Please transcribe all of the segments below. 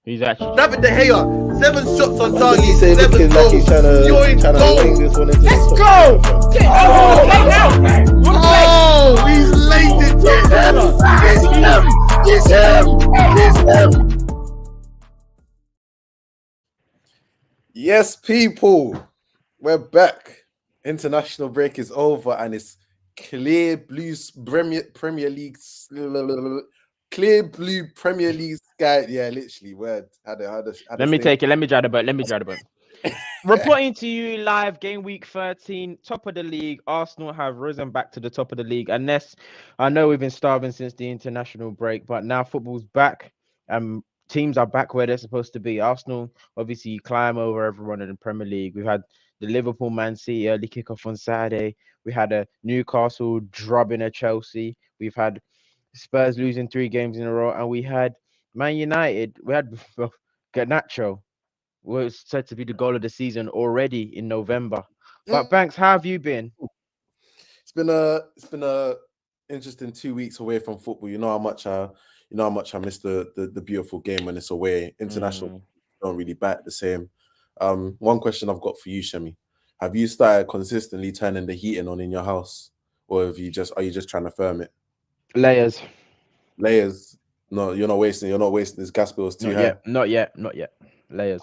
He's actually David De Gea, 7 shots on Did target, he say 7 looking like he's goals. You're in trying to wing goal. this one into Let's the go! top? Oh, play now! Oh, he's laid it. It's him! Yes, people, we're back. International break is over, and it's clear blue Premier League, clear blue Premier League sky. Yeah, literally. Word. Let me take it. Let me dry the boat. Reporting to you live, game week 13, top of the league. Arsenal have risen back to the top of the league. Unless I know we've been starving since the international break, but now football's back. Teams are back where they're supposed to be. Arsenal obviously climb over everyone in the Premier League. We've had the Liverpool Man City early kickoff on Saturday. We had a Newcastle drubbing a Chelsea. We've had Spurs losing 3 games in a row, and we had Man United. We had Garnacho was said to be the goal of the season already in November. But Banks, how have you been? It's been a interesting 2 weeks away from football. You know how much I miss the beautiful game when it's away. International don't really bat the same. One question I've got for you, Shemi. Have you started consistently turning the heating on in your house, or are you just trying to firm it? Layers. No, you're not wasting this gas bill is too high. Not yet. Layers.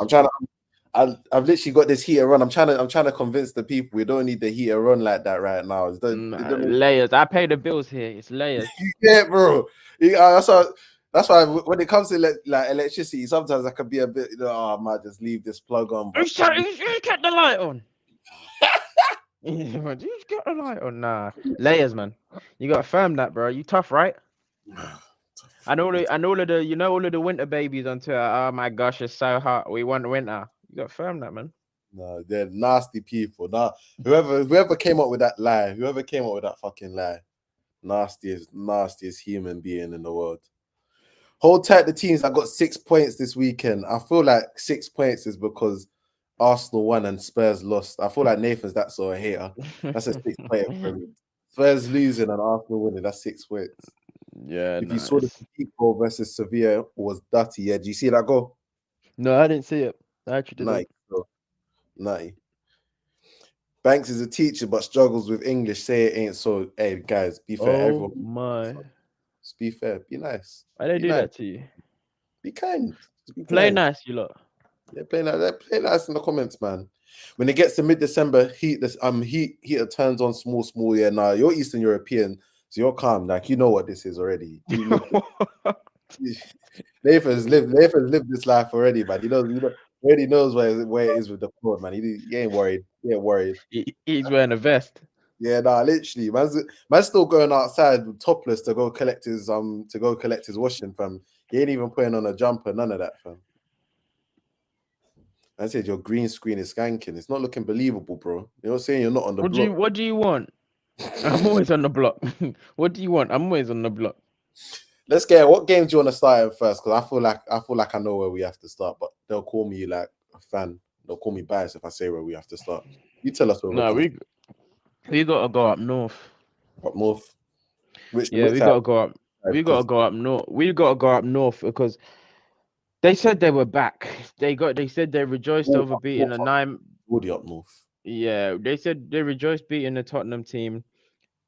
I've literally got this heater on. I'm trying to convince the people we don't need the heater on like that right now. Layers. I pay the bills here. It's layers. Yeah, bro. That's why when it comes to like electricity, sometimes I can be a bit, I might just leave this plug on. Who's got the light on? Who's got the light on? Nah, layers, man. You got to firm that, bro. You tough, right? And all of the winter babies on Twitter. Oh my gosh, it's so hot. We want winter. You got to firm that, man. No, they're nasty people. Nah, whoever came up with that lie, whoever came up with that fucking lie, nastiest human being in the world. Hold tight the teams that got 6 points this weekend. I feel like 6 points is because Arsenal won and Spurs lost. I feel like Nathan's that sort of hater. That's a 6 point for me. Spurs losing and Arsenal winning, that's 6 points. Yeah. If you saw the goal versus Sevilla was dirty, yeah. Do you see that goal? No, I didn't see it. I actually didn't. Nutty. Banks is a teacher but struggles with English. Say it ain't so. Hey guys, be fair. Everyone, my. Just be fair. Be nice. Why they do that to you? Be kind. Play nice, you lot. Yeah, play nice in the comments, man. When it gets to mid-December, heater turns on small. Yeah, nah, you're Eastern European, so you're calm. Like you know what this is already. Nathan's lived this life already, man. He already knows where it is with the cord, man. He ain't worried. He ain't worried. He's wearing a vest. Yeah, nah, literally, man's still going outside topless to go collect his washing, fam. He ain't even putting on a jumper, none of that, fam. I said your green screen is skanking. It's not looking believable, bro. You're saying you're not on the block. What do you want? I'm always on the block. What do you want? I'm always on the block. Let's get what game do you want to start in first? Because I feel like I know where we have to start, but they'll call me like a fan. They'll call me biased if I say where we have to start. You tell us where we gotta go up north. Up north. We gotta go up. We gotta go up north. We gotta go up north because they said they were back. They said they rejoiced over beating a 9. Already up north. Yeah, they said they rejoiced beating the Tottenham team,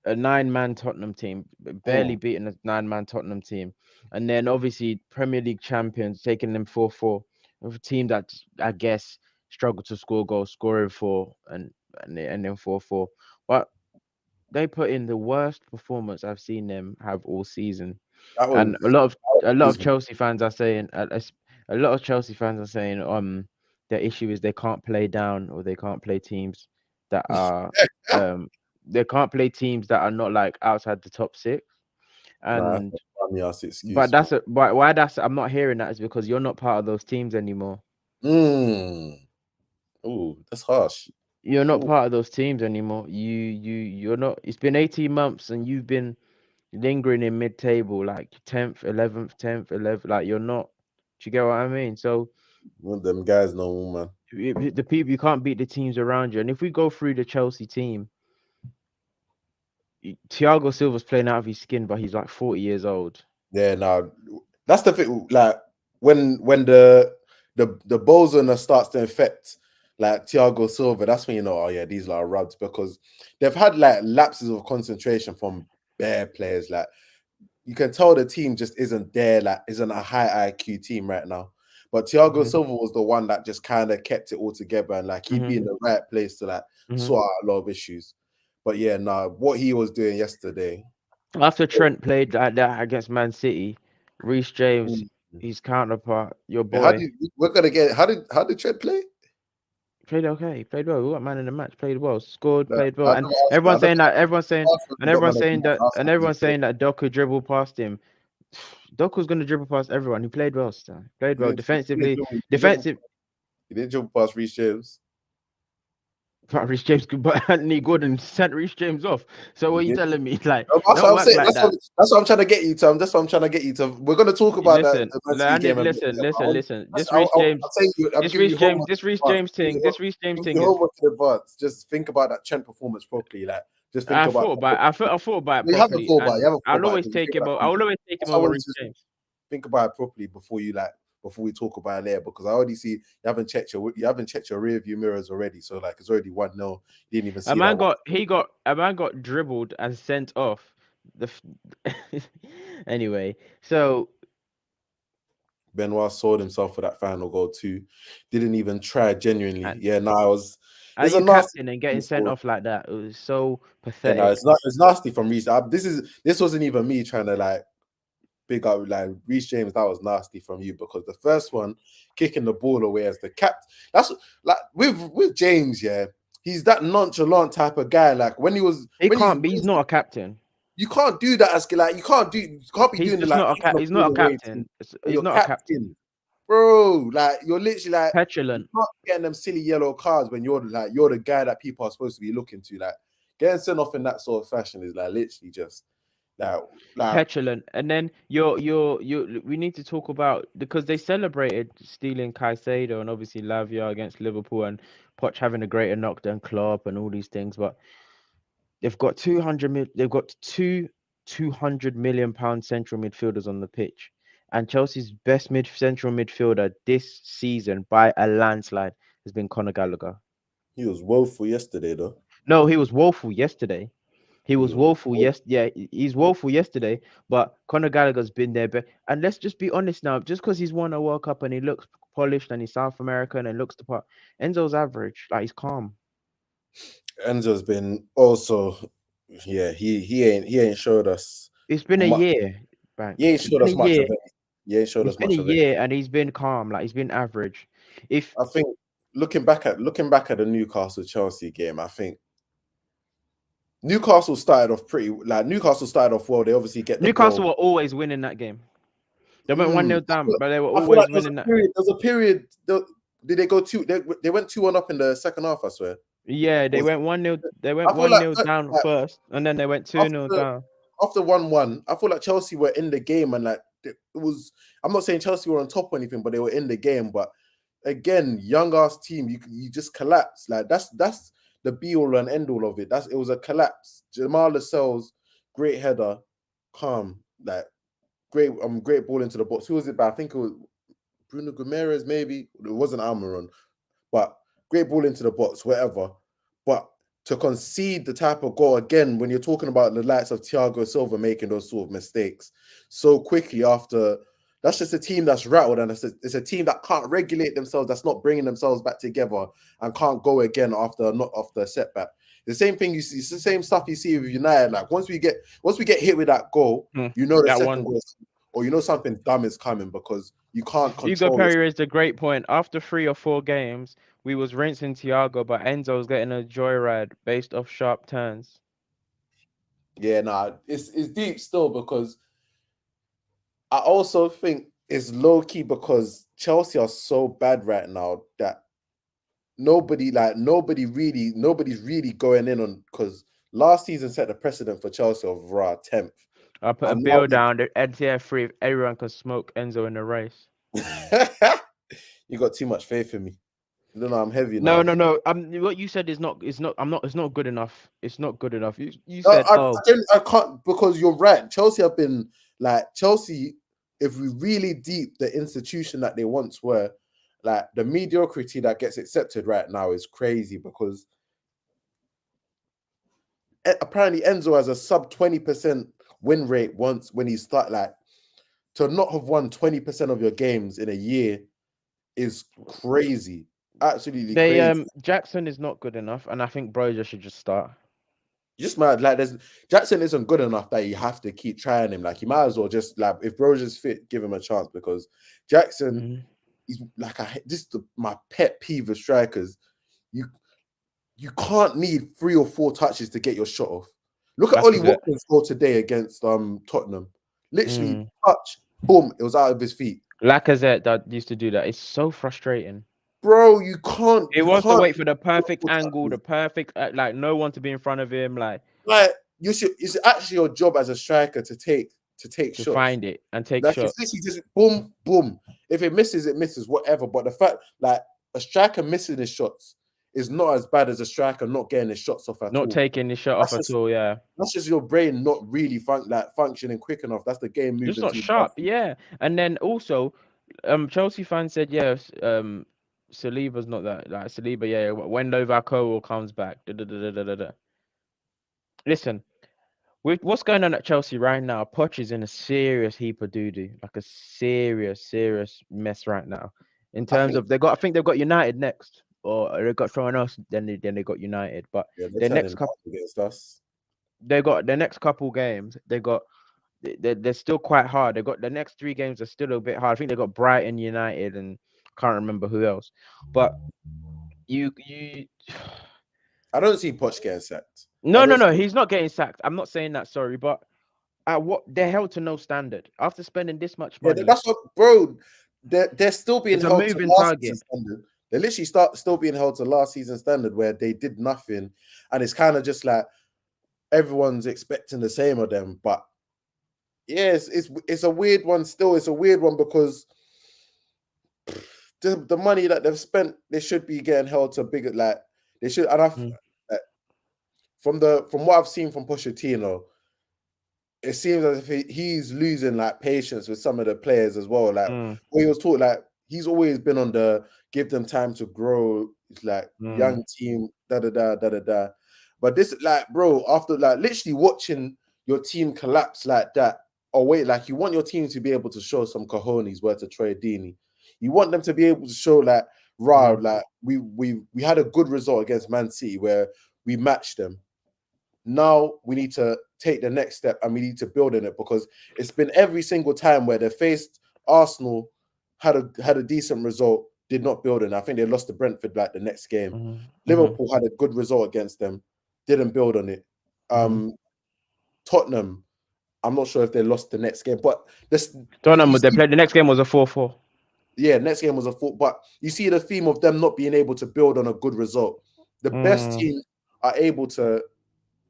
a 9-man Tottenham team, barely beating a 9-man Tottenham team, and then obviously Premier League champions taking them 4-4 with a team that I guess struggled to score goals, scoring 4 and then 4-4. But they put in the worst performance I've seen them have all season, and a lot of Chelsea fans are saying their issue is they can't play down or they can't play teams that are they can't play teams that are not like outside the top 6. And why I'm not hearing that is because you're not part of those teams anymore. Oh, that's harsh. You're not part of those teams anymore. You're not. It's been 18 months and you've been lingering in mid-table, like 10th, 11th, 10th, 11th. Like you're not. Do you get what I mean? So them guys know, man. The people, you can't beat the teams around you. And if we go through the Chelsea team, Thiago Silva's playing out of his skin, but he's like 40 years old. Yeah, no, that's the thing. Like when the boson starts to infect like Thiago Silva, that's when you know, oh yeah, these are ruds, because they've had like lapses of concentration from bare players. Like you can tell the team just isn't there, like isn't a high IQ team right now. But Thiago Silva was the one that just kind of kept it all together, and like he'd be in the right place to like sort out a lot of issues. But yeah, what he was doing yesterday. After Trent played like that against Man City, Reece James, his counterpart, your boy, We're gonna get how did Trent play? played okay, played well. We got man in the match, played well, scored, No, played well, and everyone's saying that Doc could dribble past him. Doc was gonna dribble past everyone. He played well, still played well defensively. He didn't dribble past Reece James. But Reece James, but Anthony Gordon sent Reece James off. So what are you telling me? Like, that's what I'm saying. That's what I'm trying to get you to. That's what I'm trying to get you to. We're gonna talk about listen, that. This Reece James thing. Just think about that Trent performance properly. Like, just think I about. I thought about it properly. I'll always take him over Reece James. Think about it properly before we talk about it there, because I already see you haven't checked your rear view mirrors already. So like it's already 1-0. You didn't even see a man got dribbled and sent off. Anyway, so Benoit sold himself for that final goal too. Didn't even try genuinely. I was. As a captain and getting sent off like that, it was so pathetic. It's nasty from Reece. This wasn't even me trying to like big up like Reece James. That was nasty from you, because the first one, kicking the ball away as the captain. That's like with James. Yeah, he's that nonchalant type of guy. Like he's not a captain. You can't do that as like you can't be doing the like. He's not a captain. He's not a captain. Bro, like you're literally like petulant. You're not getting them silly yellow cards when you're the guy that people are supposed to be looking to. Like getting sent off in that sort of fashion is like literally just like petulant. And then we need to talk about, because they celebrated stealing Caicedo and obviously Lavia against Liverpool and Poch having a greater knock than Klopp and all these things, but they've got two 200 million pound central midfielders on the pitch. And Chelsea's best central midfielder this season by a landslide has been Conor Gallagher. He was woeful yesterday, though. No, he was woeful yesterday. He's woeful yesterday, but Conor Gallagher's been there. And let's just be honest now, just because he's won a World Cup and he looks polished and he's South American and looks the part, Enzo's average. Like, he's calm. Enzo's been also, he ain't showed us. It's been a year. Right? He ain't showed us much of it. It's been a year and he's been calm, like he's been average. I think looking back at the Newcastle Chelsea game, I think Newcastle started off well. They obviously get Newcastle were always winning that game. They went 1-0 down, but they were always winning that. There's a period. Did they go two? They went 2-1 up in the second half, I swear. Yeah, they went 1-0. They went 1-0 down first, and then they went 2-0 down. After 1-1, I feel like Chelsea were in the game, and like it was. I'm not saying Chelsea were on top or anything, but they were in the game. But again, young ass team, you just collapse. Like that's the be all and end all of it. It was a collapse. Jamal Lascelles, great header, calm, like great ball into the box. Who was it by? I think it was Bruno Guimaraes, maybe. It wasn't Almiron, but great ball into the box, whatever. But to concede the type of goal again, when you're talking about the likes of Thiago Silva making those sort of mistakes so quickly after, that's just a team that's rattled, and it's a team that can't regulate themselves, that's not bringing themselves back together and can't go again after a setback. The same thing you see, it's the same stuff you see with United. Like once we get hit with that goal, you know the second goal, or you know something dumb is coming, because you can't control. Hugo Perry raised a great point. After 3 or 4 games, we was rinsing Thiago, but Enzo's getting a joyride based off sharp turns. Yeah, it's deep still, because I also think it's low key because Chelsea are so bad right now that nobody's really going in on, because last season set the precedent for Chelsea of 10th. I put a bill down the NTF free if everyone can smoke Enzo in the race. You got too much faith in me. No, I'm heavy now. No. What you said it's not good enough. It's not good enough. You said I can't, because you're right. Chelsea if we really deep the institution that they once were, like the mediocrity that gets accepted right now is crazy because apparently Enzo has a sub 20% win rate once when he start like to not have won 20% of your games in a year is crazy. Absolutely crazy. Jackson is not good enough, and I think Broja should just start. Just mad. Like Jackson isn't good enough that you have to keep trying him. Like you might as well just like if Broja's fit, give him a chance because Jackson is like my pet peeve of strikers. You can't need 3 or 4 touches to get your shot off. Look at That's Ollie it. Watkins score today against Tottenham. Literally touch, boom, it was out of his feet. Lacazette that used to do that. It's so frustrating. Bro, you can't. He wants to wait for the perfect angle, the perfect like no one to be in front of him, like it's actually your job as a striker to take shots. Find it and take like, shots. It's literally just boom, boom. If it misses, it misses, whatever. But the fact like a striker missing his shots is not as bad as a striker not getting his shots off at all. Not taking his shot off at all, yeah. That's just your brain not really functioning quick enough. That's the game moving. Just not sharp, yeah. And then also, Chelsea fans said, yes, Saliba's not that. Like Saliba, yeah. When Novak comes back, Listen, with what's going on at Chelsea right now, Poch is in a serious heap of doo-doo, like a serious mess right now. In terms of I think they've got United next, or they got someone else. Then they got United, but the next couple against us, they got the next couple games. They're still quite hard. They got the next 3 games are still a bit hard. I think they got Brighton, United, and can't remember who else. But you I don't see Poch getting sacked. No, he's not getting sacked. I'm not saying that, sorry, but what they're held to no standard after spending this much money. Yeah, that's what, bro. They're still being held to last season standard. They literally still being held to last season standard where they did nothing, and it's kind of just like everyone's expecting the same of them. But yes, it's a weird one. Still, it's a weird one because the money that they've spent, they should be getting held to bigger. Like they should, and from what I've seen from Pochettino, it seems as if he's losing like patience with some of the players as well. Like when he was taught, like he's always been on the give them time to grow. It's like young team, da. But this, like, bro, after like literally watching your team collapse like that, or wait, like you want your team to be able to show some cojones where to Troy Deeney. You want them to be able to show like, like we had a good result against Man City where we matched them. Now we need to take the next step and we need to build on it because it's been every single time where they faced Arsenal, had a decent result, did not build on it. I think they lost to Brentford like the next game. Liverpool had a good result against them, didn't build on it. Tottenham, I'm not sure if they lost the next game, but Tottenham they played the next game was a 4-4. Yeah, next game was a 4. But you see the theme of them not being able to build on a good result. The best teams are able to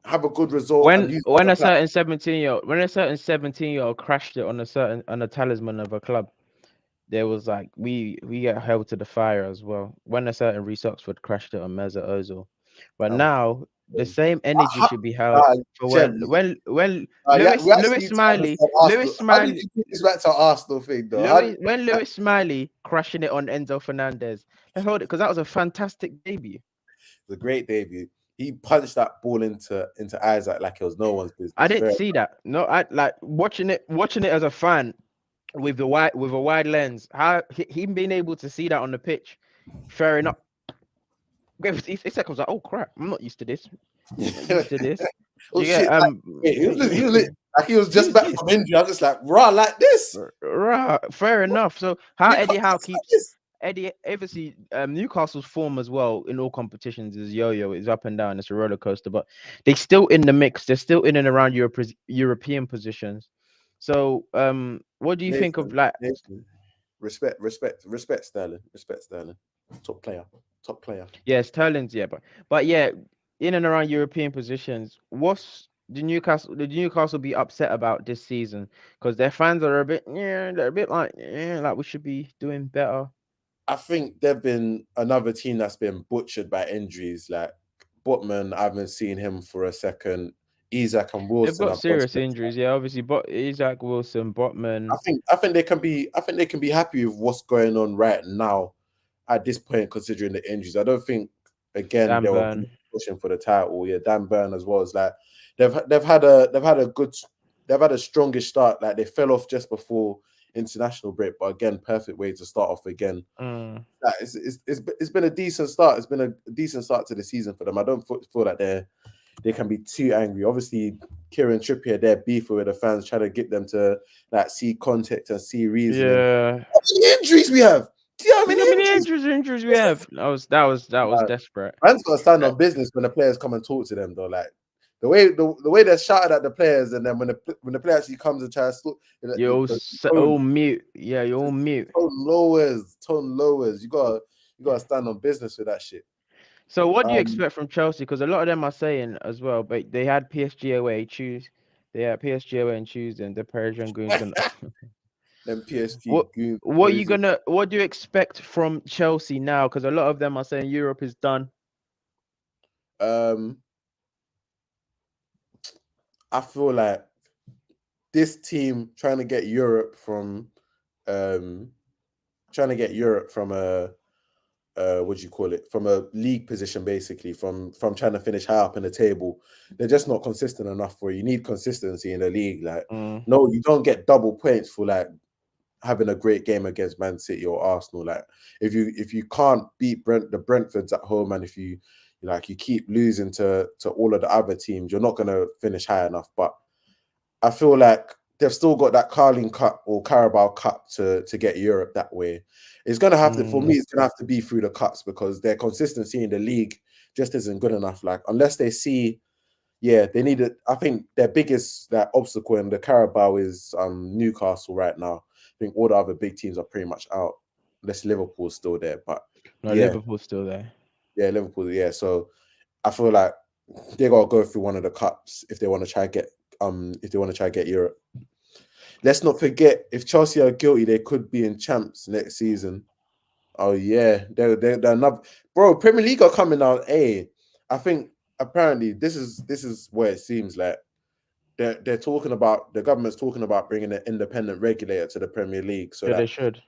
have a good result. When a certain 17-year-old crashed it on a talisman of a club, there was like we get held to the fire as well. When a certain Reece Oxford crashed it on Mesut Ozil, but now the same energy should be held for when Lewis Smiley. It's back to Arsenal thing though. When Lewis Smiley crashing it on Enzo Fernandez, I hold it because that was a fantastic debut. It was a great debut. He punched that ball into Isaac like it was no one's business. I didn't see that. No, I like watching it as a fan with a wide lens. How him being able to see that on the pitch, fair enough. It's like I was like, oh crap, I'm not used to this. He was just back from injury. I was just like, like this. Fair enough. So how Eddie Howe keeps Eddie, obviously, Newcastle's form as well in all competitions is yo-yo. It's up and down. It's a roller coaster, but they're still in the mix. They're still in and around European positions. So, what do you think of like respect Sterling? Respect Sterling. Top player. Yeah, Sterling's but yeah, in and around European positions. What's did Newcastle be upset about this season? Because their fans are they're a bit like we should be doing better. I think they've been another team that's been butchered by injuries. Like Botman, I haven't seen him for a second. Isak and They've Wilson got have serious injuries. Yeah, obviously, but Isaac Wilson, Botman, I think they can be happy with what's going on right now at this point, considering the injuries. I don't think again Dan they were Burn. pushing for the title. Yeah, Dan Burn as well as like they've had a strongish start. Like they fell off just before international break, but again, perfect way to start off again. Mm. Like, it's been a decent start. It's been a decent start to the season for them. I don't feel that they can be too angry. Obviously, Kieran Trippier, they're beefing with the fans, trying to get them to like see context and see reasoning. Yeah. How many injuries we have? Do you know how Look many how many injuries? injuries we have. That was desperate. Man's got to stand on business when the players come and talk to them, though. Like the way they're shouting at the players, and then when the player actually comes and tries to, You're all mute. Yeah, you're all mute. Tone lowers. You gotta stand on business with that shit. So what do you expect from Chelsea? Because a lot of them are saying as well, but they had PSG away Tuesday. They had PSG away on Tuesday, and the Parisian Goons. And Them PSG what goons. what do you expect from Chelsea now? Because a lot of them are saying Europe is done. I feel like this team trying to get Europe from what do you call it, from a league position, basically from trying to finish high up in the table. They're just not consistent enough for you. You need consistency in the league. Like no, you don't get double points for like having a great game against Man City or Arsenal. Like if you can't beat the Brentfords at home, and if you keep losing to all of the other teams, you're not gonna finish high enough. But I feel like they've still got that Carling Cup or Carabao Cup to get Europe that way. It's gonna have to, for me, it's gonna have to be through the cups, because their consistency in the league just isn't good enough. Like unless they see, they need it. I think their biggest obstacle in the Carabao is Newcastle right now. I think all the other big teams are pretty much out, unless Liverpool's still there. But Liverpool's still there. Yeah, Liverpool. Yeah, so I feel like they gotta go through one of the cups if they want to try get Europe. Let's not forget, if Chelsea are guilty, they could be in champs next season. Oh yeah, they're another, bro. Premier League are coming out. I think apparently this is where it seems like they're talking about, the government's talking about bringing an independent regulator to the Premier League, so they should.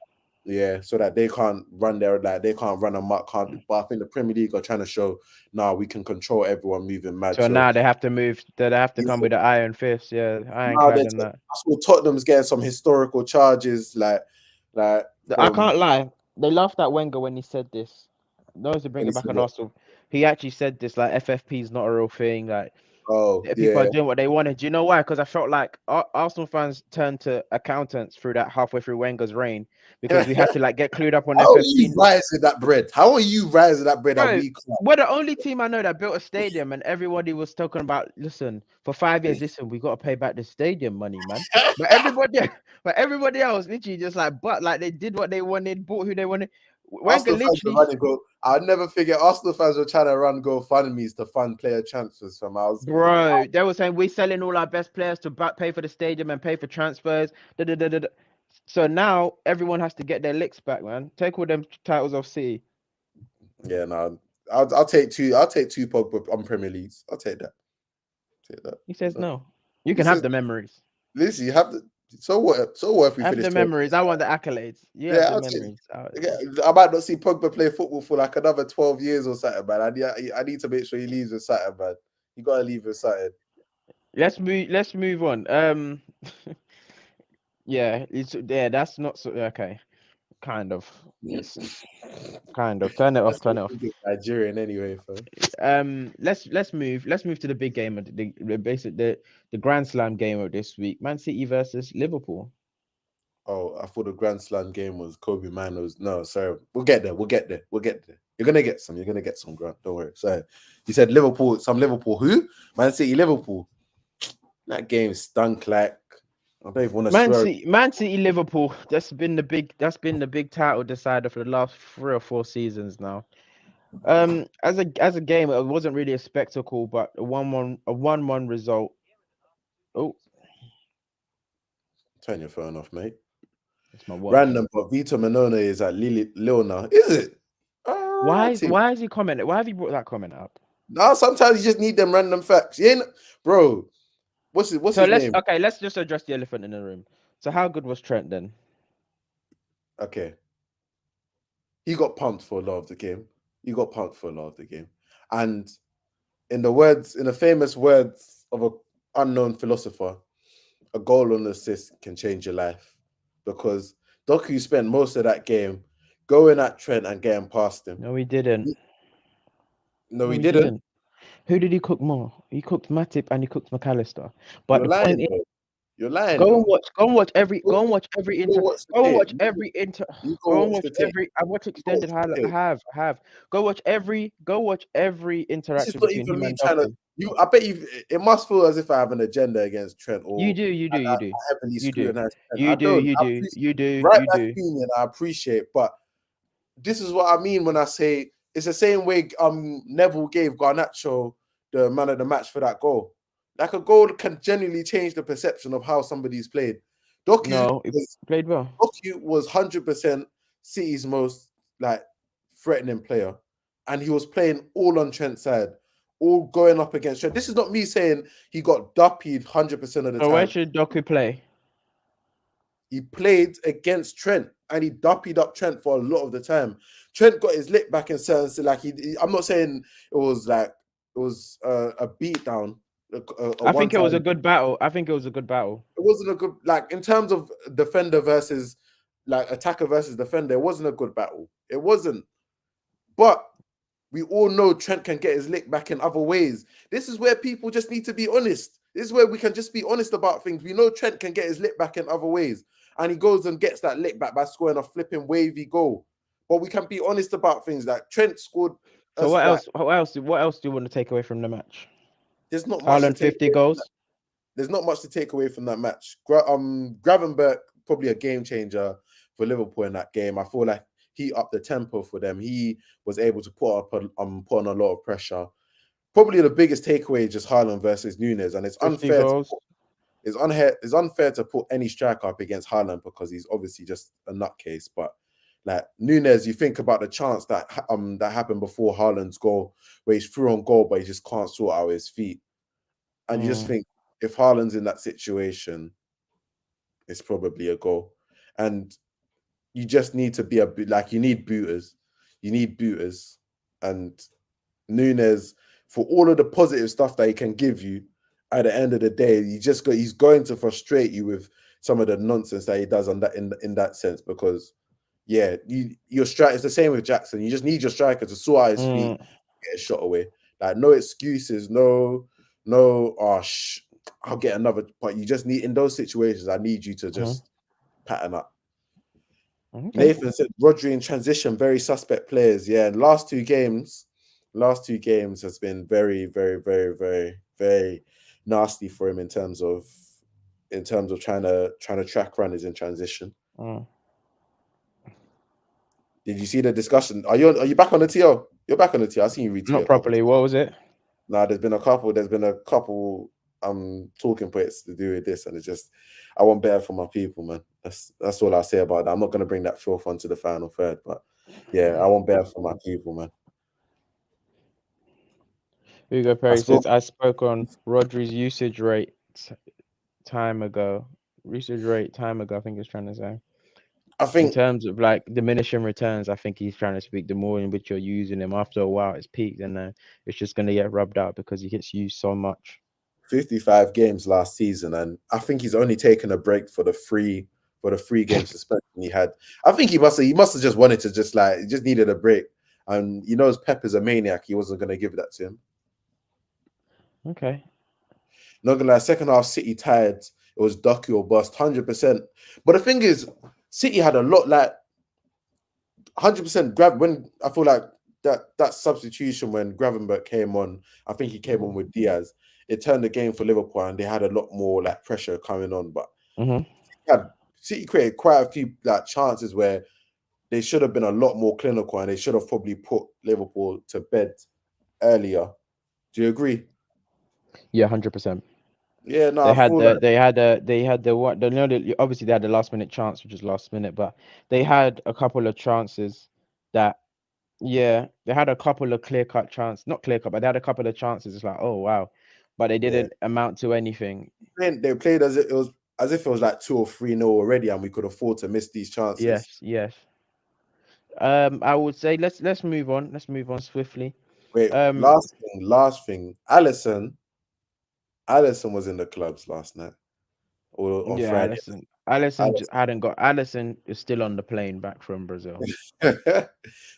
Yeah, so that they can't run amok. But I think the Premier League are trying to show, we can control everyone moving mad. So now they have to move. They have to come with the iron fist. Yeah, ironclad and that. I saw Tottenham's getting some historical charges. Like I can't lie. They laughed at Wenger when he said this. Those to bring it back on Arsenal. He actually said this, like FFP is not a real thing. Like people are doing what they wanted. Do you know why? Because I felt like Arsenal fans turned to accountants through that halfway through Wenger's reign, because we had to get clued up on FFP. How are you rising that bread? Bro, we're the only team I know that built a stadium, and everybody was talking about, listen, for 5 years, we got to pay back the stadium money, man. But everybody else literally just they did what they wanted, bought who they wanted. I'll never forget, Arsenal fans were trying to run GoFundMe's to fund player transfers from us. Bro, they were saying we're selling all our best players to pay for the stadium and pay for transfers. So now everyone has to get their licks back, man. Take all them titles off City. Yeah, no, I'll take two. I'll take 2 Pogba on Premier Leagues. I'll take that. He says no. You can have the memories. Listen, you have the. So what? So what if we have finish the memories? I want the accolades. Yeah, the memories. I might not see Pogba play football for like another 12 years or something, man. I need to make sure he leaves with something, man. You gotta leave with something. Let's move on. That's not so okay. Kind of. Turn it off. Nigerian anyway, let's move to the big game of the Grand Slam game of this week. Man City versus Liverpool. Oh, I thought the Grand Slam game was Kobe Mano's. No, sorry. We'll get there. You're gonna get some, Grant. Don't worry. So you said Liverpool, who? Man City, Liverpool. That game stunk like, I don't even want to Man City, Liverpool. That's been the big title decider for the last 3 or 4 seasons now. As a game, it wasn't really a spectacle, but a 1-1 result. Oh, turn your phone off, mate. It's my watch. Random, but Vito Manone is at Lille now. Is it? Why is he commenting? Why have you brought that comment up? No, sometimes you just need them random facts. Bro. What's his So name? let's just address the elephant in the room. So how good was Trent then? Okay. He got pumped for a lot of the game. And in the famous words of an unknown philosopher, a goal on assist can change your life. Because Doku spent most of that game going at Trent and getting past him. No, he didn't. No, he didn't. Who did he cook more? He cooked Matip and he cooked McAllister. But You're the point lying, is, bro. You're lying. go though. and watch every Go- go and watch every go inter watch the go and tape. watch every inter You go and watch watch the tape. every I watch extended watch the highlight. I have. Go watch every This is interaction not between even him me and trying to. Doku. I bet you. It must feel as if I have an agenda against Trent or You do. I heavily You do. scrutinize Trent. You I do. don't. You I do. appreciate You do. right You back do. opinion. I appreciate, but this is what I mean when I say it's the same way Neville gave Garnacho the man of the match for that goal. Like a goal can genuinely change the perception of how somebody's played. No, he played well. Doku was 100% City's most like threatening player, and he was playing all on Trent's side, all going up against Trent. This is not me saying he got duppied 100% of the So where time. should Doku play? He played against Trent and he duppied up Trent for a lot of the time. Trent got his lick back in certain, like I'm not saying it was like it was a beat down. I think it was a good battle. It wasn't a good, like, in terms of defender versus like attacker versus defender, it wasn't a good battle. It wasn't. But we all know Trent can get his lick back in other ways. This is where people just need to be honest. This is where we can just be honest about things. We know Trent can get his lick back in other ways. And he goes and gets that lick back by scoring a flipping wavy goal. But we can be honest about things. Like Trent scored. So what else? What else do you want to take away from the match? There's not much. Haaland 50 goals. There's not much to take away from that match. Gravenberch probably a game changer for Liverpool in that game. I feel like he upped the tempo for them. He was able to put on a lot of pressure. Probably the biggest takeaway is just Haaland versus Nunes, and it's unfair. It's unfair to put any striker up against Haaland because he's obviously just a nutcase. But like Nunes, you think about the chance that happened before Haaland's goal, where he's through on goal, but he just can't sort out his feet. And you just think if Haaland's in that situation, it's probably a goal. And you just need to be you need booters. You need booters. And Nunes, for all of the positive stuff that he can give you, at the end of the day, he's going to frustrate you with some of the nonsense that he does in that sense. Because your strike is the same with Jackson. You just need your striker to sort out his feet, get a shot away. Like no excuses, no, I'll get another. But you just need, in those situations, I need you to just pattern up. Okay. Nathan said Rodri in transition, very suspect players. Yeah, and last two games has been very, very, very, very, very nasty for him in terms of trying to track runners in transition. Did you see the discussion? Are you back on the TL? You're back on the TL. I seen you read. Not properly. What was it? Nah, there's been a couple talking points to do with this, and it's just I want better for my people, man. That's all I say about that. I'm not gonna bring that filth onto the final third, but yeah, I want better for my people, man. Hugo Perry says I spoke on Rodri's usage rate time ago. I think he's trying to say. I think in terms of like diminishing returns, I think he's trying to speak the more in which you're using him. After a while, it's peaked, and then it's just going to get rubbed out because he gets used so much. 55 games last season, and I think he's only taken a break for the three game suspension he had. I think he must have just wanted to he just needed a break, and he knows Pep is a maniac. He wasn't going to give that to him. Okay. Not gonna lie, second half City tired. It was Doku or bust, 100%. But the thing is, City had a lot, like 100% grab. When I feel like that substitution when Gravenberch came on, I think he came on with Diaz. It turned the game for Liverpool, and they had a lot more like pressure coming on. But City created quite a few like chances where they should have been a lot more clinical, and they should have probably put Liverpool to bed earlier. Do you agree? Yeah, 100%. Yeah, no. They had obviously they had the last minute chance, which was last minute, but they had a couple of chances that, they had a couple of clear cut chances, not clear cut, but they had a couple of chances. It's like, oh wow, but they Yeah. didn't amount to anything. They played as if it was like 2 or 3-0 already, and we could afford to miss these chances. Yes, yes. I would say let's move on. Let's move on swiftly. Wait, Um, last thing. Allison was in the clubs last night or on yeah, Friday. Allison hadn't got. Allison is still on the plane back from Brazil. Yeah,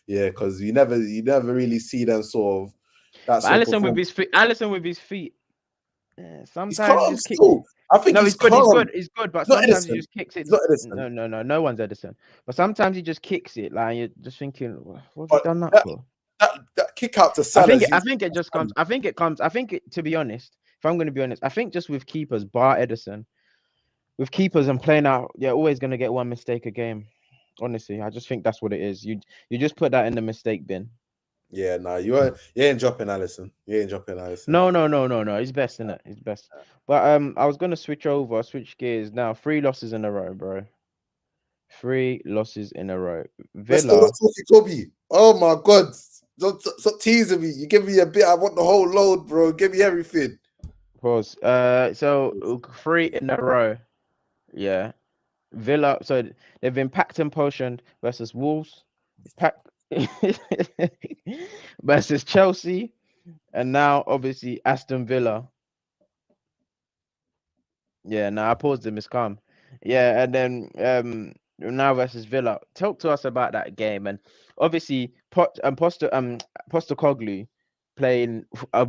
because you never really see them sort of that But sort of Allison with performance. his feet, Allison with his feet. He's Sometimes he calm just kicks it. still. I think No, he's he's good. He's calm. good. He's good. But He's not sometimes he Edison. just kicks it. He's not Edison. No one's Edison. But sometimes he just kicks it. Like you're just thinking, what have you But done that that, for? that kick out to I Salah. think it just comes. I think it comes. I think to be honest, if I'm going to be honest, I think just with keepers, bar Edison, with keepers and playing out, you're always going to get one mistake a game. Honestly, I just think that's what it is. You just put that in the mistake bin. Yeah, nah, you ain't dropping Allison. You ain't dropping Allison. No. He's best, isn't it? He's best. But I was gonna switch gears now. 3 losses in a row, bro. 3 losses in a row. Let's still Villa. not talking Kobe. Oh my god. Stop teasing me. You give me a bit. I want the whole load, bro. Give me everything. Pause. So 3 in a row. Yeah. Villa. So they've been packed and potioned versus Wolves, packed versus Chelsea, and now obviously Aston Villa. Yeah, no, I paused him. It's calm. Yeah, and then now versus Villa. Talk to us about that game, and obviously Postecoglou playing a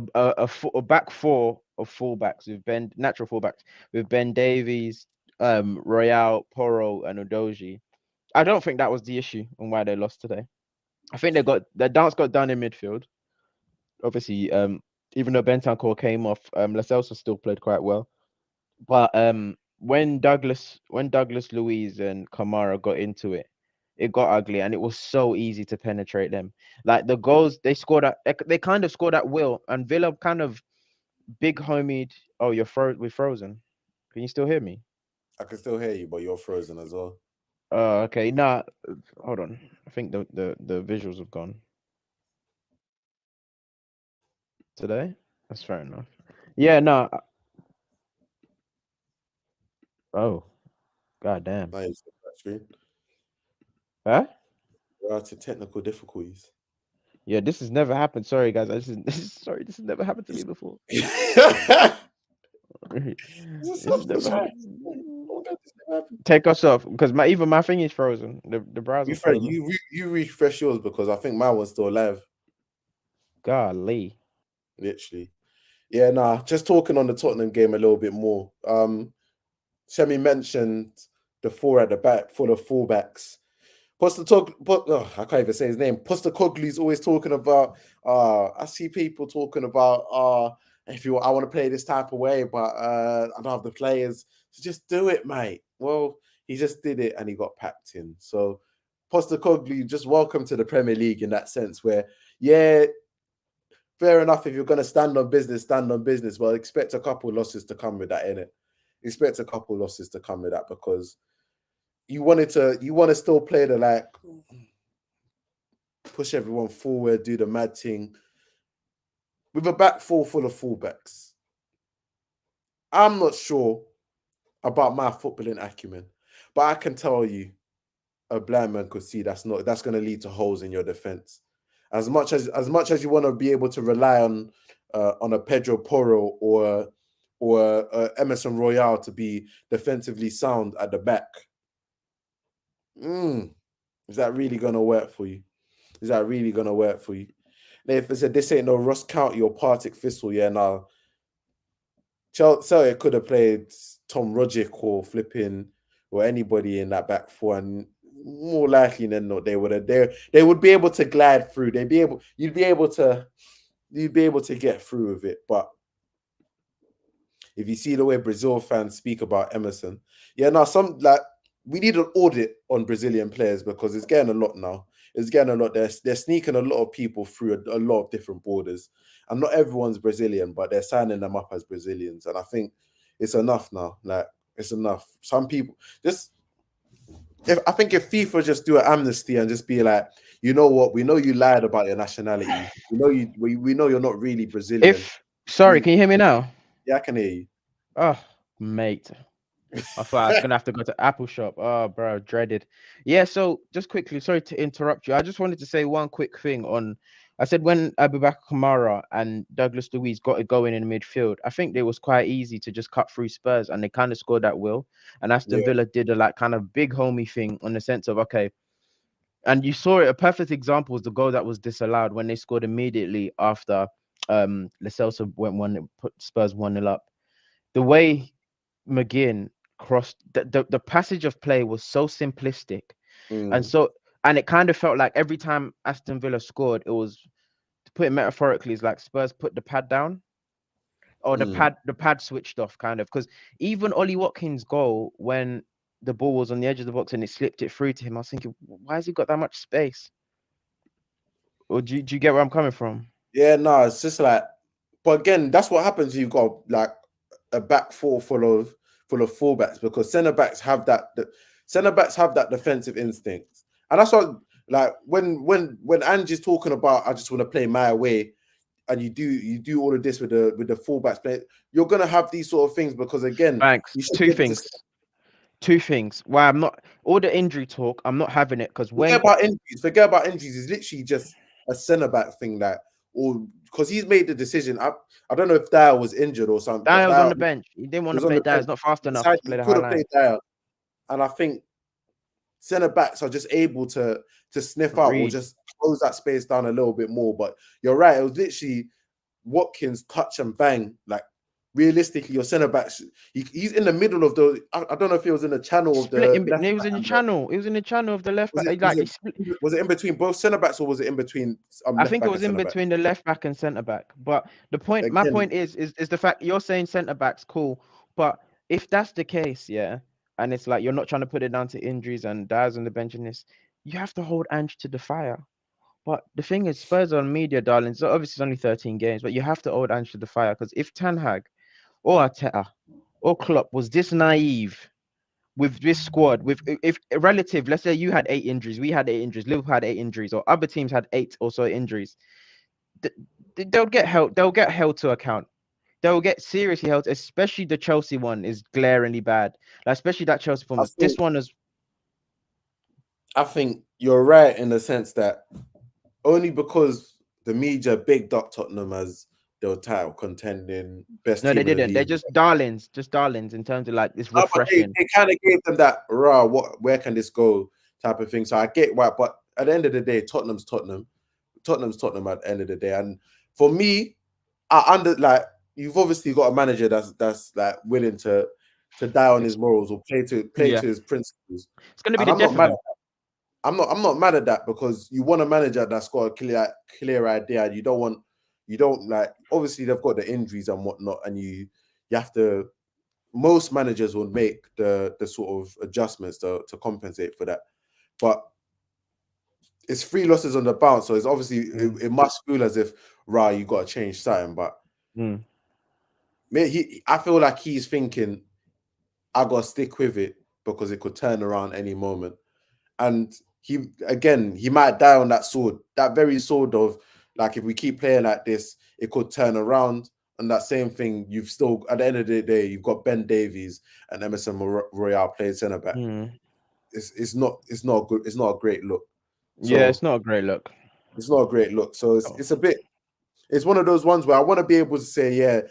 back 4 of fullbacks with natural fullbacks with Ben Davies, Royale, Porro, and Udogie. I don't think that was the issue on why they lost today. I think their dance got done in midfield. Obviously, even though Bentancur came off, Lo Celso still played quite well. But when Douglas Luiz and Kamara got into it, it got ugly, and it was so easy to penetrate them. Like the goals they scored they kind of scored at will, and Villa kind of big homied. Oh, we're frozen. Can you still hear me? I can still hear you, but you're frozen as well. Oh, okay. Nah, hold on. I think the visuals have gone today. That's fair enough. Yeah, no. Oh, god damn. Nice. Huh? We're out to technical difficulties. Yeah, this has never happened. Sorry, guys. This has never happened to me before. Take us off because even my thing is frozen. The browser. You refresh yours because I think my one's still alive. Golly. Literally. Yeah, nah. Just talking on the Tottenham game a little bit more. Shemi mentioned the 4 at the back for the fullbacks. I can't even say his name. Postecoglou's always talking about. I see people talking about. I want to play this type of way, but I don't have the players. So just do it, mate. Well, he just did it and he got packed in. So Postecoglou, just welcome to the Premier League in that sense. Where, yeah, fair enough. If you're going to stand on business. But expect a couple losses to come with that, innit? Expect a couple losses to come with that because. You want to still play the push everyone forward, do the mad thing with a back 4 full of fullbacks. I'm not sure about my footballing acumen, but I can tell you, a blind man could see that's going to lead to holes in your defense. As much as you want to be able to rely on a Pedro Porro or Emerson Royale to be defensively sound at the back. Is that really gonna work for you? Now, if they said this ain't no Ross County or Partick Thistle, yeah, now Celtic could have played Tom Rogic or anybody in that back 4, and more likely than not, they would be able to glide through. You'd be able to get through with it. But if you see the way Brazil fans speak about Emerson, yeah, now we need an audit on Brazilian players because it's getting a lot now. It's getting a lot. They're sneaking a lot of people through a lot of different borders. And not everyone's Brazilian, but they're signing them up as Brazilians. And I think it's enough now. It's enough. Some people I think if FIFA just do an amnesty and just be like, you know what? We know you lied about your nationality. We know you're not really Brazilian. Sorry, can you hear me now? Yeah, I can hear you. Oh, mate. I thought I was gonna have to go to Apple Shop. Oh, bro, dreaded. Yeah. So just quickly, sorry to interrupt you. I just wanted to say one quick thing on. I said when Abubakar Kamara and Douglas Luiz got it going in the midfield, I think it was quite easy to just cut through Spurs, and they kind of scored at will. And Aston Yeah. Villa did a like kind of big homey thing on the sense of okay. And you saw it. A perfect example was the goal that was disallowed when they scored immediately after Lo Celso went one, put Spurs 1-0 up. The way McGinn crossed the passage of play was so simplistic, and Mm, so and it kind of felt like every time Aston Villa scored, it was, to put it metaphorically, is like Spurs put the pad down, or mm. the pad switched off, kind of. Because even Ollie Watkins' goal, when the ball was on the edge of the box and it slipped it through to him, I was thinking, why has he got that much space? Or do you get where I'm coming from? Yeah, no, it's just like, but again, that's what happens. You've got like a back four full of fullbacks, because centre backs have that defensive instinct, and that's what, like, when Angie's talking about, I just want to play my way, and you do all of this with the fullbacks play, you're gonna have these sort of things, because again, Thanks. you should be Two able to things. Two things. Why I'm not, all the injury talk, I'm not having it, because forget when about injuries. Forget about injuries. It's literally just a centre back thing, that, or because he's made the decision. I don't know if Dyer was injured or something, but Dyer was on Dyer the bench, he didn't want to was on play the Dyer. bench. It's not fast He enough to decided play he the could high have line. played Dyer, and I think centre backs are just able to sniff out or Read. just close that space down a little bit more. But you're right, it was literally Watkins touch and bang. Like, realistically, your centre backs, he's in the middle of the. I don't know if he was in the channel of Split the in, left he was back in the and the, channel. He was in the channel of the left was back. it was Like he it split. was it in between both centre backs, or was it in between I left think it back was and in centre back? between the left back and centre back. But my Again, point is the fact you're saying centre backs, cool. But if that's the case, yeah, and it's like you're not trying to put it down to injuries and Dyer's on the bench in this, you have to hold Ange to the fire. But the thing is, Spurs are on media, darlings. So obviously, it's only 13 games, but you have to hold Ange to the fire, because if Ten Hag or Arteta or Klopp was this naive with this squad, with if relative, let's say you had 8 injuries, we had 8 injuries, Liverpool had 8 injuries, or other teams had 8 or so injuries, they'll get held. They'll get held to account. They'll get seriously held. Especially the Chelsea one is glaringly bad. Like, especially that Chelsea I performance. This think one is. I think you're right in the sense that only because the media bigged up Tottenham as their title contending best No, they team in the didn't. They're league. just darlings in terms of like it's No, but refreshing. they kind of gave them that raw, where can this go type of thing. So I get why, but at the end of the day, Tottenham's Tottenham. Tottenham's Tottenham at the end of the day. And for me, like, you've obviously got a manager that's like willing to die on his morals, or play Yeah, to his principles. it's gonna be And the I'm not death of mad at him. I'm not mad at that, because you want a manager that's got a clear idea, and you don't like, obviously they've got the injuries and whatnot, and you have to, most managers will make the sort of adjustments to compensate for that. But it's 3 losses on the bounce, so it's obviously it must feel as if you got to change something. But I feel like he's thinking, I got to stick with it because it could turn around any moment. And he might die on that sword, that very sword of, like, if we keep playing like this, it could turn around. And that same thing, you've still, at the end of the day, you've got Ben Davies and Emerson Royale playing centre back. It's not good. It's not a great look. Yeah, So it's not a great look. it's not a great look. So it's a bit. It's one of those ones where I want to be able to say, yeah,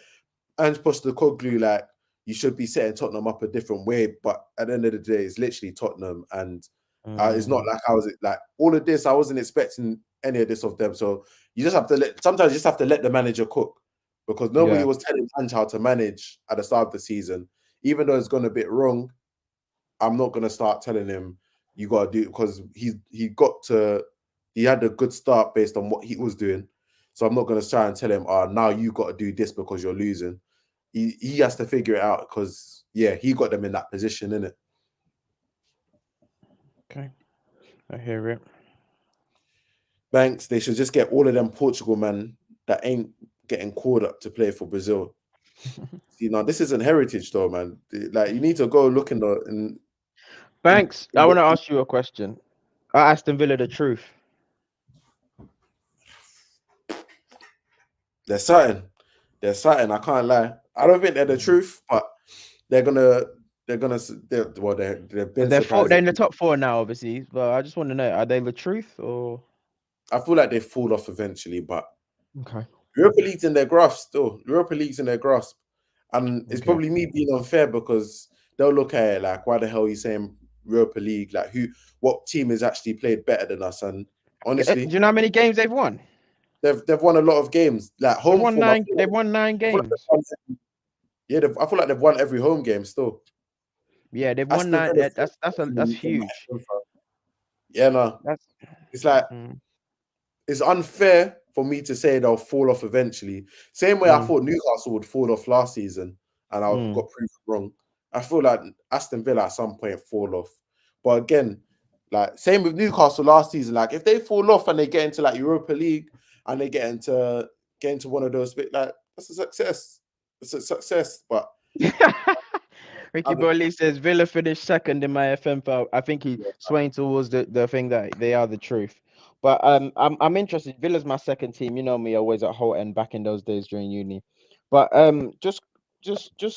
Ange Postecoglou, like, you should be setting Tottenham up a different way. But at the end of the day, it's literally Tottenham, and it's not like like all of this. I wasn't expecting any of this of them. So you just have to sometimes you just have to let the manager cook, because nobody was telling Ange how to manage at the start of the season. Even though it's gone a bit wrong, I'm not gonna start telling him you gotta do, because he had a good start based on what he was doing. So I'm not gonna try and tell him, now you gotta do this because you're losing. He has to figure it out, because he got them in that position, innit? Okay, I hear it. Banks, they should just get all of them Portugal man that ain't getting called up to play for Brazil. See, now this isn't heritage though, man. Like, you need to go look in Banks, I want to ask you a question. Are Aston Villa the truth? There's something. I can't lie. I don't think they're the truth, but they're gonna they're been They're surprising. in the top 4 now, obviously. But I just want to know, are they the truth or I feel like they fall off eventually, but okay? Europa League's in their grasp still. Europa League's in their grasp, and it's Okay. probably me being unfair because they'll look at it like, why the hell are you saying Europa League? Like, what team has actually played better than us? And Do honestly, you know how many games they've won? they've won a lot of games. Like home form, I feel They've won 9 like games. I feel like they've won every home game still. Yeah, they've won Aston 9. Villa That's huge. Yeah, no, That's it's like mm, it's unfair for me to say they'll fall off eventually. Same way I mm, thought Newcastle would fall off last season, and I mm. got proved wrong. I feel like Aston Villa at some point fall off, but again, like same with Newcastle last season. Like if they fall off and they get into like Europa League and they get into one of those bit, like that's a success. It's a success, but Ricky Bowley says Villa finished second in my FM file. I think he's swaying towards the thing that they are the truth. But I'm interested. Villa's my second team. You know me, always at Holt End back in those days during uni. But just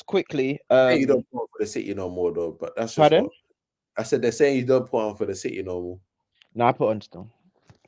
quickly. you don't put on for the City no more though. But that's just Pardon? what I said. They're saying you don't put on for the City no more. No, I put on still.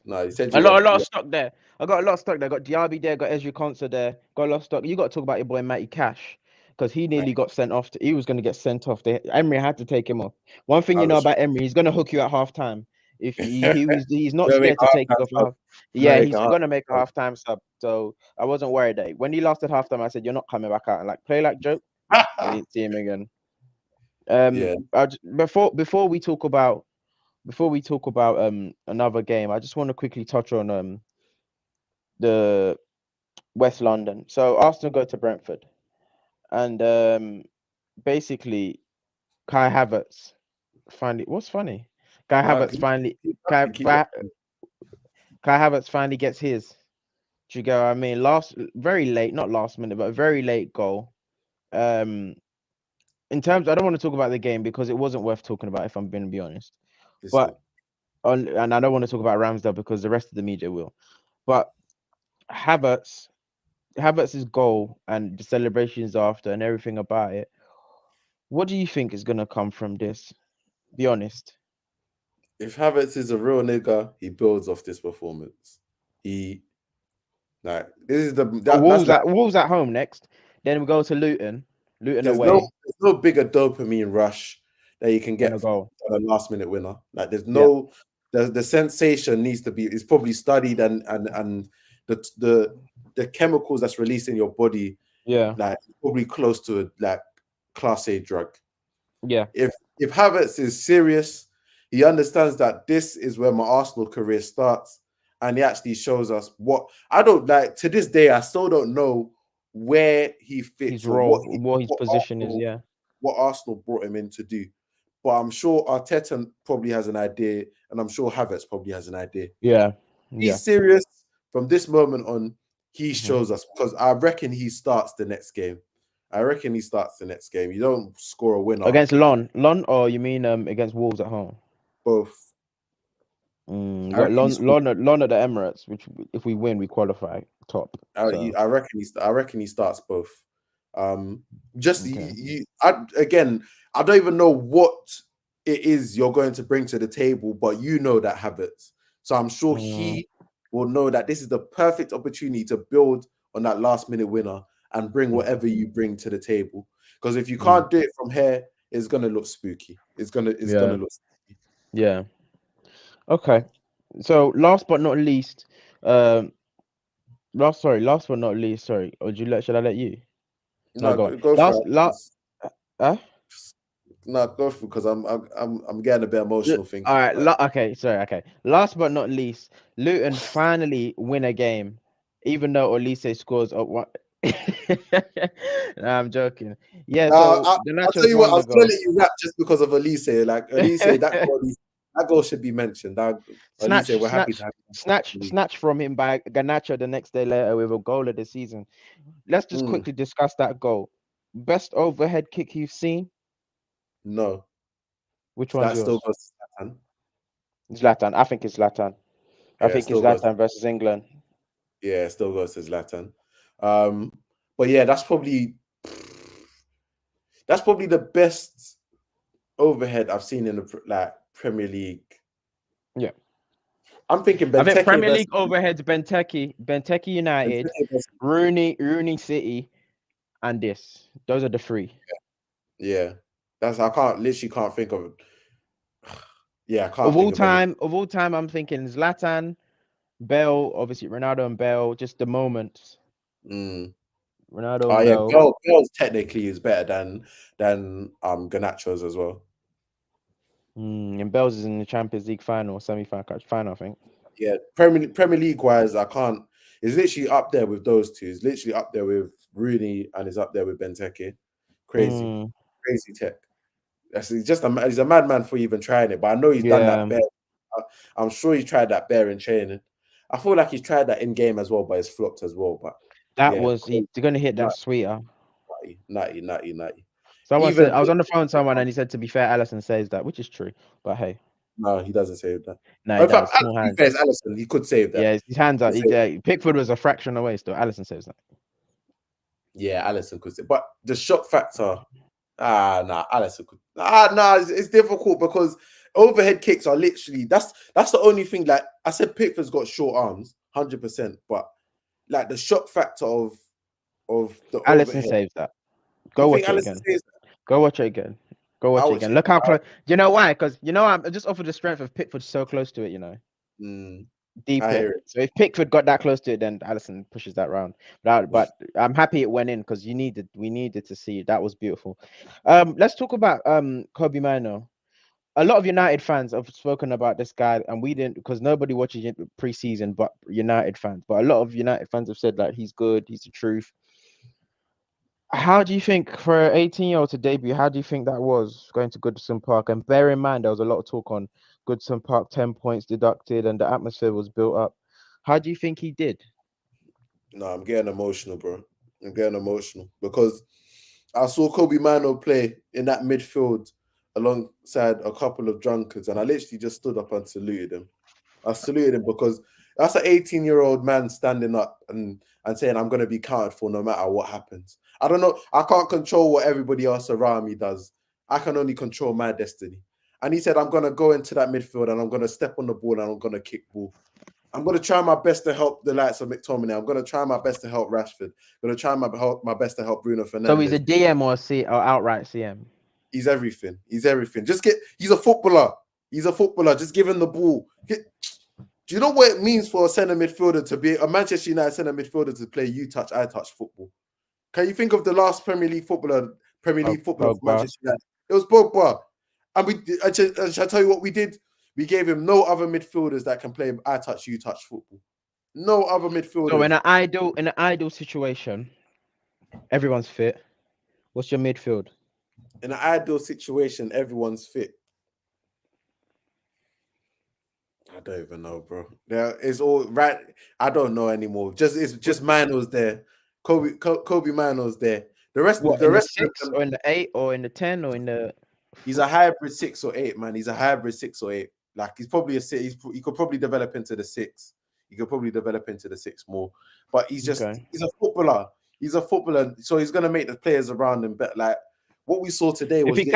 No, you said A you lot went. of stock there. I got a lot of stock there. Got Diaby there. Got Ezri Konsa there. Got a lot of stock. You got to talk about your boy Matty Cash because he nearly got sent off. He was going to get sent off. Emery had to take him off. One thing you know about Emery, he's going to hook you at halftime. If he's not scared to take it off. Yeah, he's going to make a halftime sub. So I wasn't worried. When he lost at halftime, I said, "You're not coming back out and like play like joke." I didn't see him again. Before we talk about another game, I just want to quickly touch on the West London. So Arsenal go to Brentford, and basically Kai Havertz finally. What's funny? Kai Havertz finally gets his. Do you get what I mean? Very late, not last minute, but a very late goal. In terms, I don't want to talk about the game because it wasn't worth talking about if I'm going to be honest. And I don't want to talk about Ramsdale because the rest of the media will. But Havertz's goal and the celebrations after and everything about it. What do you think is going to come from this? Be honest. If Havertz is a real nigga, he builds off this performance. This is Wolves at home next. Then we go to Luton. There's away. There's no bigger dopamine rush that you can get from a last minute winner. Like there's no the sensation needs to be. It's probably studied and the chemicals that's released in your body. Yeah, like probably close to like class A drug. Yeah. If Havertz is serious, he understands that this is where my Arsenal career starts, and he actually shows us what I don't like to this day. I still don't know where he fits, his role, what his position is. Yeah, what Arsenal brought him in to do. But I'm sure Arteta probably has an idea, and I'm sure Havertz probably has an idea. Yeah, he's serious from this moment on. He shows us because I reckon he starts the next game. You don't score a winner against Lon, or you mean against Wolves at home? Both. You got Lon at the Emirates, which if we win, we qualify top. I reckon he starts both. I don't even know what it is you're going to bring to the table, but you know that Havertz. So I'm sure he will know that this is the perfect opportunity to build on that last minute winner and bring whatever you bring to the table. Because if you can't do it from here, it's gonna look spooky. It's gonna look spooky. Yeah. Okay. So last but not least, sorry. Or should I let you? No, go go through because I'm getting a bit emotional thinking. All right. Okay. Last but not least, Luton finally win a game, even though Olise scores what? Nah, I'm joking. Yeah. I'll tell you what. I was going to let you rap just because of Olise. Like Olise, that goal should be mentioned. Snatch from him by Garnacho the next day later with a goal of the season. Let's just quickly discuss that goal. Best overhead kick you've seen? No. Which one's yours? Still goes to Zlatan. I think it's Zlatan. I think it's Zlatan versus England. Yeah, it still goes to Zlatan. But yeah, that's probably That's probably the best overhead I've seen in the Premier League. Yeah. I'm thinking I think Benteke Premier versus League overheads Benteke United, Benteke versus- Rooney City, and this. Those are the three. yeah. That's I literally can't think of. Yeah, I can't Of all think of any. time, I'm thinking Zlatan, Bale, obviously Ronaldo and Bale, just the moments. Mm. Ronaldo Oh and yeah, Bale. Bell's technically is better than Garnacho's as well. And Bale's is in the Champions League final, final, I think. Yeah, Premier League wise, I can't. It's literally up there with those two. It's literally up there with Rooney and is up there with Benteke. Crazy tech. He's he's a madman for even trying it. But I know he's done that bare. I'm sure he tried that bare in training. I feel like he's tried that in game as well, but it's flopped as well. But that yeah, was he's gonna hit that sweeter. Nutty. Someone said I was on the phone with someone and he said, to be fair, Allison says that, which is true. But hey, no, he doesn't save that. no, he does. Small hands. Allison, he could save that. Yeah, his hands are. Pickford was a fraction away still. Allison says that. Yeah, Allison could save, but the shock factor. Allison could. It's difficult because overhead kicks are literally that's the only thing. Like I said, Pickford's got short arms, 100%. But like the shock factor of the Allison overhead, saves that. Go watch it again. Go watch it again. Go watch it again. Look how close. You know why? Because I'm just off of the strength of Pickford so close to it. Deep hit. So if Pickford got that close to it, then Allison pushes that round. But I'm happy it went in because we needed to see it. That was beautiful. Let's talk about Kobe Mino. A lot of United fans have spoken about this guy, and we didn't because nobody watches it preseason, but United fans. But a lot of United fans have said like he's good, he's the truth. How do you think for an 18-year-old to debut? How do you think that was going to Goodison Park? And bear in mind, there was a lot of talk on Goodison Park, 10 points deducted, and the atmosphere was built up. How do you think he did? No, I'm getting emotional, bro. I'm getting emotional because I saw Kobe Mino play in that midfield alongside a couple of drunkards, and I literally just stood up and saluted him. I saluted him because that's an 18-year-old man standing up and saying, I'm going to be counted for no matter what happens. I don't know. I can't control what everybody else around me does. I can only control my destiny. And he said, I'm going to go into that midfield and I'm going to step on the ball and I'm going to kick ball. I'm going to try my best to help the likes of McTominay. I'm going to try my best to help Rashford. I'm going to try my best to help Bruno Fernandes. So he's a DM or outright CM? He's everything. He's a footballer. He's a footballer. Just give him the ball. Do you know what it means for a centre midfielder to be a Manchester United centre midfielder to play you touch, I touch football? Can you think of the last Premier League footballer for Manchester United? It was Pogba. And shall I tell you what we did? We gave him no other midfielders that can play I touch, you touch football. No other midfielders. So in an ideal situation, everyone's fit. What's your midfield? In an ideal situation, everyone's fit. I don't even know, bro. It's all right. I don't know anymore. It's just Mino's there. Kobe Mino's there. The rest in the 6 or in the 8 or in the 10 or in the. He's a hybrid 6 or 8, man. He's a hybrid 6 or 8. Like he's probably a 6. He could probably develop into the 6. He could probably develop into the 6 more. But he's a footballer. He's a footballer, so he's gonna make the players around him better. Like what we saw today was if he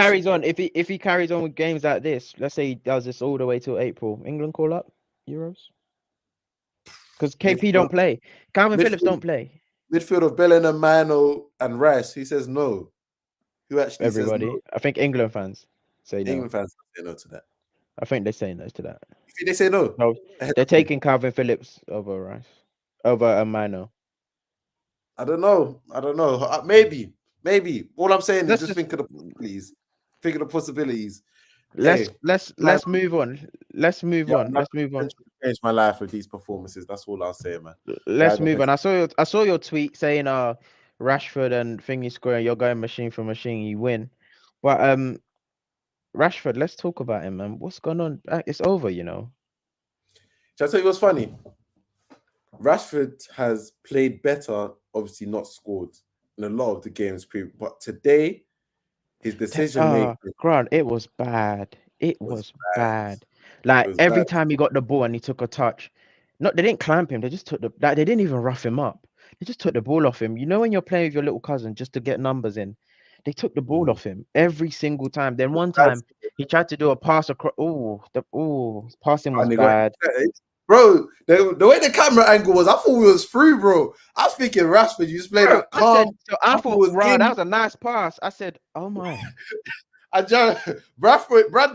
carries on with games like this, let's say he does this all the way till April, England call up Euros? Because KP don't play. Calvin Phillips don't play. Midfield of Bellingham, Mino, and Rice. He says no. Who actually Everybody? says no? I think England fans say no. England fans say no to that. I think they say no to that. They say no. No, they're taking Calvin Phillips over Rice, over Mino. I don't know. Maybe. All I'm saying is just think of the possibilities. Think of the possibilities. Let's move on. Let's move on. Change my life with these performances. That's all I'll say, man. Let's move on. I saw your tweet saying Rashford and Thingy scoring, you're going machine for machine, you win. But Rashford, let's talk about him, man. What's going on? It's over, you know. Shall I tell you what's funny? Rashford has played better, obviously not scored in a lot of the games, but today his decision making. Grant, it was bad. It was bad. Like every time he got the ball and he took a touch, they didn't clamp him. They just took they didn't even rough him up. They just took the ball off him. You know when you're playing with your little cousin just to get numbers in, They took the ball off him every single time. Then one That's- time he tried to do a pass across. His passing was and they got- bad. Bro, the way the camera angle was, I thought we was through, bro. I was thinking Rashford, you just played Bro, it I said, calm. so I I thought thought, it was wow, in. that was a nice pass. I said, oh my. And Brad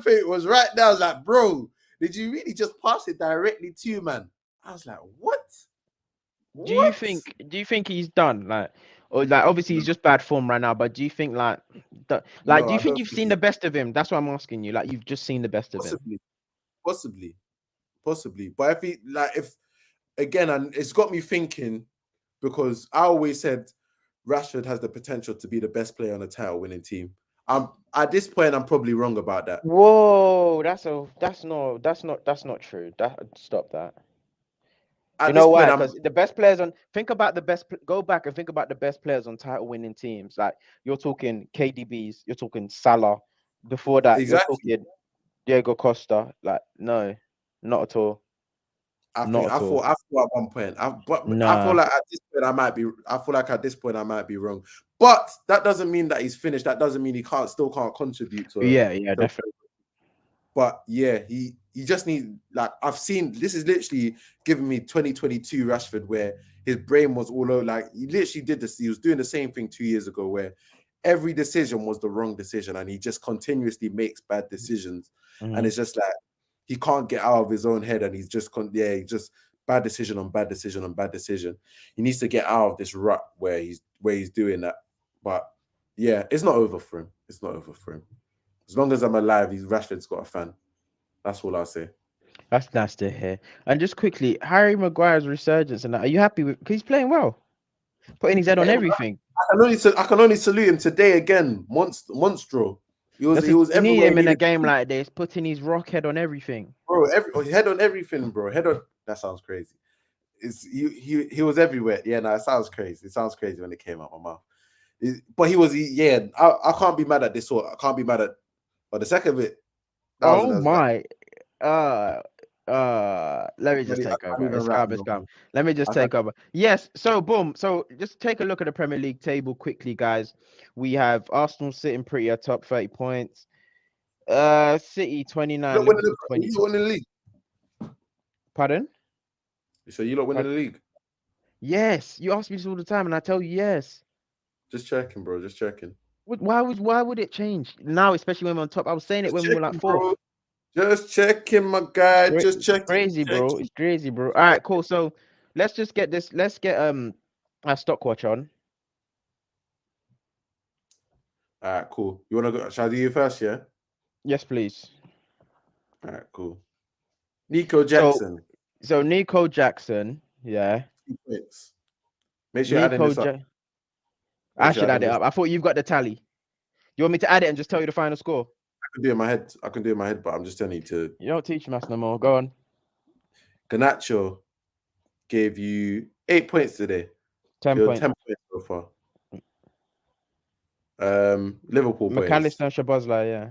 Pitt was right there. I was like, bro, did you really just pass it directly to you, man? I was like, what? Do you think he's done? Like, or like obviously he's just bad form right now, but do you think like No, do I you don't think you've think seen he- the best of him? That's what I'm asking you. Like you've just seen the best of him. possibly. But if again, and it's got me thinking because I always said Rashford has the potential to be the best player on a title-winning team. At this point, I'm probably wrong about that. Whoa, that's not true. Stop that. At You this know point, why? Because the best players on think about the best. Go back and think about the best players on title-winning teams. Like you're talking KDBs, you're talking Salah. Before that, exactly. you're talking Diego Costa. Like no, not at all. I Not at all. thought at one point, I feel Nah. like at this point I might be. I feel like at this point I might be wrong, but that doesn't mean that he's finished. That doesn't mean he still can't contribute to. Yeah, definitely. But yeah, he just needs like I've seen. This is literally giving me 2022 Rashford, where his brain was all over. Like he literally did this. He was doing the same thing 2 years ago, where every decision was the wrong decision, and he just continuously makes bad decisions, and it's just like. He can't get out of his own head, and he's just bad decision on bad decision on bad decision. He needs to get out of this rut where he's doing that. But yeah, it's not over for him. It's not over for him. As long as I'm alive, Rashford's got a fan. That's all I'll say. That's nice to hear. And just quickly, Harry Maguire's resurgence and that. Are you happy with? Because he's playing well, putting his head on everything. I can only salute him today again. Monstro. He was You need everywhere. him in a game like this, putting his rock head on everything. Bro, head on everything, bro. Head on. That sounds crazy. He was everywhere. Yeah, no, it sounds crazy. It sounds crazy when it came out my mouth. But I can't be mad at this one. I can't be mad at. But the second bit. Oh my. Let me just take over. It's calm. Let me just take over. Yes. So boom. So just take a look at the Premier League table quickly, guys. We have Arsenal sitting pretty at top 30 points. City 29. You lot winning the league. Pardon? So you lot winning the league? Yes. You ask me this all the time, and I tell you yes. Just checking, bro. Just checking. Why would it change now, especially when we're on top? I was saying it when we were like fourth. Just checking, my guy. Just checking. Crazy, bro. It's crazy, bro. All right, cool. So let's just get this. Let's get our stock watch on. All right, cool. You wanna go? Shall I do you first? Yeah. Yes, please. All right, cool. Nico Jackson. So Nico Jackson, yeah. 2 points. Make sure you add this up. I should add it up. I thought you've got the tally. You want me to add it and just tell you the final score? I can do it in my head, but I'm just telling you to. You don't teach us no more. Go on. Garnacho gave you 8 points today. 10 points. 10 points so far. Liverpool points. McAllister and Szoboszlai, yeah.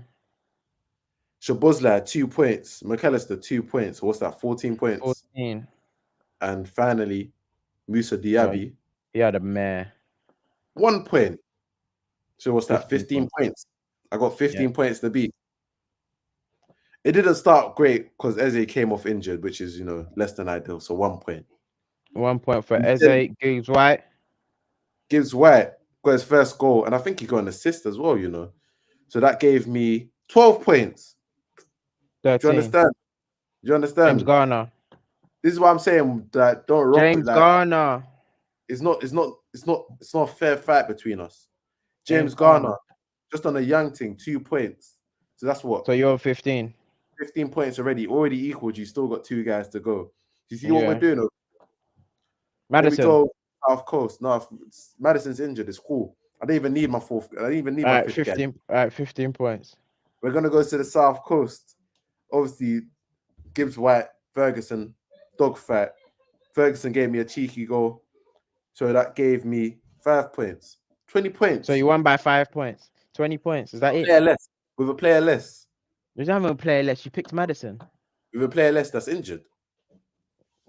Szoboszlai 2 points. McAllister 2 points. What's that? 14 points. 14. And finally, Musa Diaby. He had a mare. 1 point. So what's that? 15 points. I got 15 points to beat. It didn't start great because Eze came off injured, which is, less than ideal. So 1 point. 1 point for Eze. Gibbs White. Gibbs White got his first goal, and I think he got an assist as well, So that gave me 12 points. 13. Do you understand? James Garner. This is what I'm saying. That don't rock James Garner. It's not a fair fight between us. James Garner, just on a young thing, 2 points. So that's what. So you're 15. 15 points already equaled. You still got 2 guys to go. Do you see what we're doing? Madison. Let me go South Coast. No, Madison's injured. It's cool. I don't even need my fourth. I don't even need my fifth 15. guy. All right, 15 points. We're gonna go to the South Coast. Obviously, Gibbs White, Ferguson, dogfight. Ferguson gave me a cheeky goal, so that gave me 5 points. 20 points. So you won by 5 points. 20 points. Is that it? With a player less. You don't have a player less. You picked Madison. With a player less that's injured.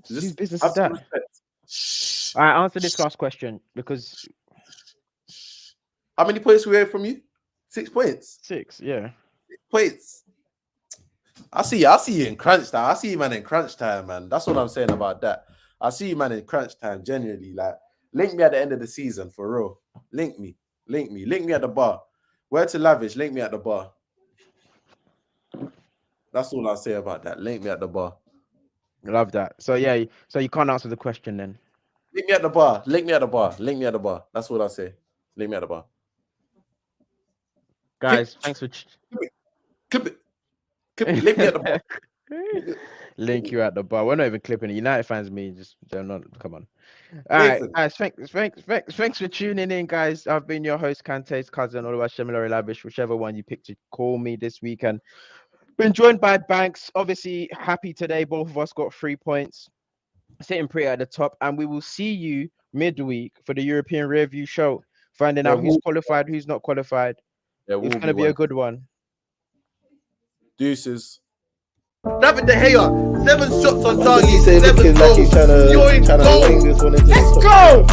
So just business is that. All right, answer this last question because How many points we have from you? 6 points. 6, yeah. Points. I see you in crunch time. I see you, man, in crunch time, man. That's what I'm saying about that. I see you, man, in crunch time. Genuinely, like, link me at the end of the season for real. Link me at the bar. Where to lavish? Link me at the bar. That's all I'll say about that. Link me at the bar. Love that. So yeah, so you can't answer the question then. Link me at the bar. Link me at the bar. Link me at the bar. That's what I say. Link me at the bar. Guys, thanks for Clip it. Link me at the bar. link you at the bar. We're not even clipping it. United fans, they're not. Come on. All right, guys. Thanks for tuning in, guys. I've been your host, Kante's cousin, Oluwashemilore Lavish, whichever one you picked to call me this weekend. Been joined by Banks. Obviously, happy today. Both of us got 3 points, sitting pretty at the top, and we will see you midweek for the European Review show, finding out who's qualified, who's not qualified. It's going to be a good one. Deuces. David De Gea, 7 shots on target, He said 7 looking like he's goals. trying You're in to goal. wing this one into Let's the go!